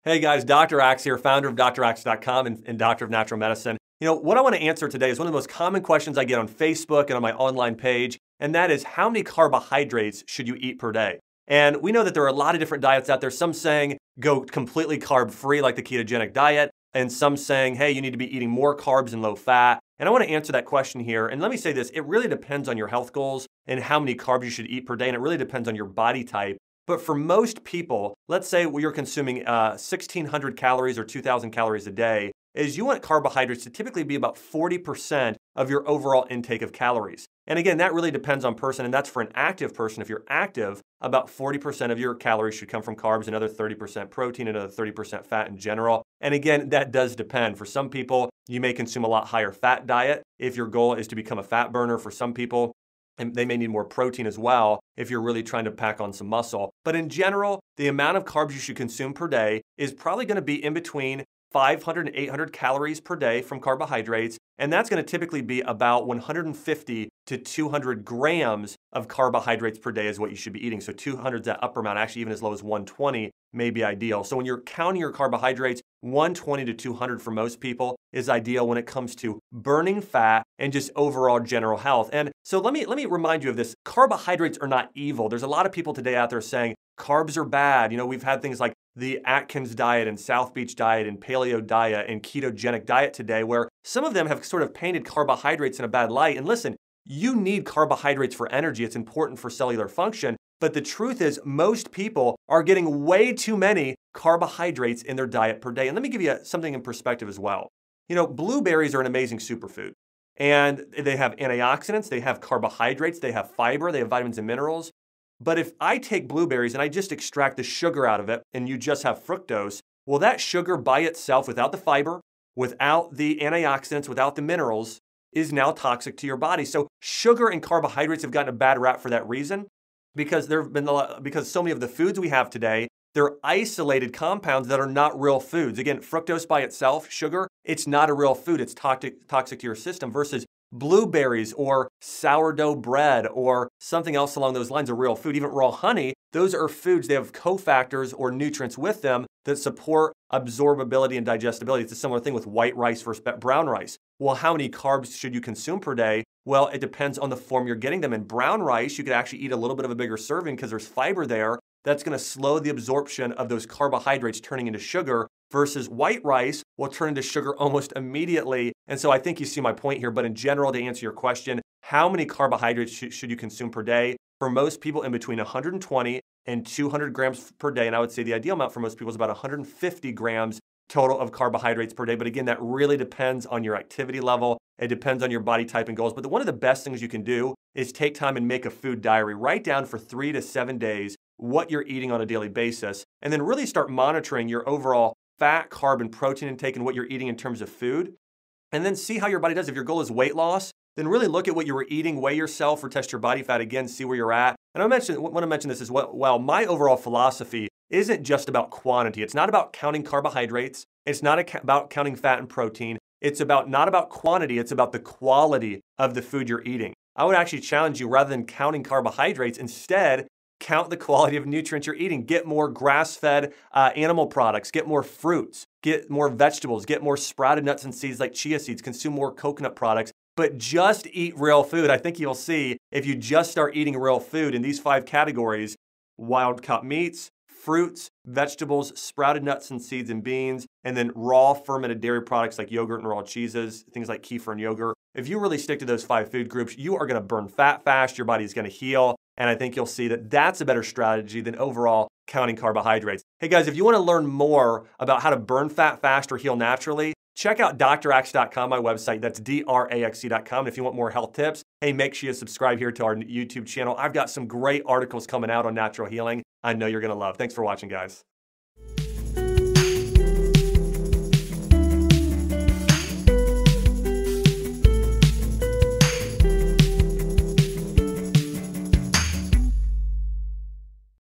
Hey guys, Dr. Axe here, founder of draxe.com and doctor of natural medicine. What I want to answer today is one of the most common questions I get on Facebook and on my online page, and that is how many carbohydrates should you eat per day? And we know that there are a lot of different diets out there, some saying go completely carb-free like the ketogenic diet, and some saying, hey, you need to be eating more carbs and low fat. And I want to answer that question here. And let me say this, it really depends on your health goals and how many carbs you should eat per day, and it really depends on your body type. But for most people, let's say you're consuming 1,600 calories or 2,000 calories a day, is you want carbohydrates to typically be about 40% of your overall intake of calories. And again, that really depends on person, and that's for an active person. If you're active, about 40% of your calories should come from carbs, another 30% protein, another 30% fat in general. And again, that does depend. For some people, you may consume a lot higher fat diet if your goal is to become a fat burner. For some people, and they may need more protein as well if you're really trying to pack on some muscle. But in general, the amount of carbs you should consume per day is probably going to be in between 500 and 800 calories per day from carbohydrates, and that's going to typically be about 150 to 200 grams of carbohydrates per day is what you should be eating. So 200 is that upper amount, actually even as low as 120 may be ideal. So when you're counting your carbohydrates, 120 to 200 for most people is ideal when it comes to burning fat and just overall general health. And so let me remind you of this. Carbohydrates are not evil. There's a lot of people today out there saying carbs are bad. We've had things like the Atkins diet and South Beach diet and paleo diet and ketogenic diet today, where some of them have sort of painted carbohydrates in a bad light. And listen, you need carbohydrates for energy. It's important for cellular function. But the truth is most people are getting way too many carbohydrates in their diet per day. And let me give you something in perspective as well. Blueberries are an amazing superfood. And they have antioxidants, they have carbohydrates, they have fiber, they have vitamins and minerals. But if I take blueberries and I just extract the sugar out of it and you just have fructose, well, that sugar by itself, without the fiber, without the antioxidants, without the minerals, is now toxic to your body. So sugar and carbohydrates have gotten a bad rap for that reason, because because so many of the foods we have today, they're isolated compounds that are not real foods. Again, fructose by itself, sugar, it's not a real food. It's toxic to your system versus blueberries or sourdough bread or something else along those lines, a real food. Even raw honey, those are foods. They have cofactors or nutrients with them that support absorbability and digestibility. It's a similar thing with white rice versus brown rice. Well, how many carbs should you consume per day? Well, it depends on the form you're getting them in. Brown rice, you could actually eat a little bit of a bigger serving because there's fiber there. That's going to slow the absorption of those carbohydrates turning into sugar, versus white rice will turn into sugar almost immediately. And so I think you see my point here. But in general, to answer your question, how many carbohydrates should you consume per day? For most people, in between 120 and 200 grams per day. And I would say the ideal amount for most people is about 150 grams total of carbohydrates per day. But again, that really depends on your activity level. It depends on your body type and goals. But one of the best things you can do is take time and make a food diary. Write down for 3 to 7 days what you're eating on a daily basis, and then really start monitoring your overall fat, carb, and protein intake and what you're eating in terms of food. And then see how your body does. If your goal is weight loss, then really look at what you were eating, weigh yourself or test your body fat again, see where you're at. And I want to mention this as well. My overall philosophy isn't just about quantity. It's not about counting carbohydrates. It's not about counting fat and protein. It's not about quantity. It's about the quality of the food you're eating. I would actually challenge you, rather than counting carbohydrates, instead, count the quality of nutrients you're eating. Get more grass-fed animal products. Get more fruits. Get more vegetables. Get more sprouted nuts and seeds like chia seeds. Consume more coconut products. But just eat real food. I think you'll see if you just start eating real food in these 5 categories: wild-caught meats, fruits, vegetables, sprouted nuts and seeds and beans, and then raw fermented dairy products like yogurt and raw cheeses, things like kefir and yogurt. If you really stick to those 5 food groups, you are going to burn fat fast. Your body is going to heal. And I think you'll see that that's a better strategy than overall counting carbohydrates. Hey guys, if you want to learn more about how to burn fat fast or heal naturally, check out draxe.com, my website. That's draxe.com. And if you want more health tips, hey, make sure you subscribe here to our YouTube channel. I've got some great articles coming out on natural healing I know you're going to love. Thanks for watching, guys.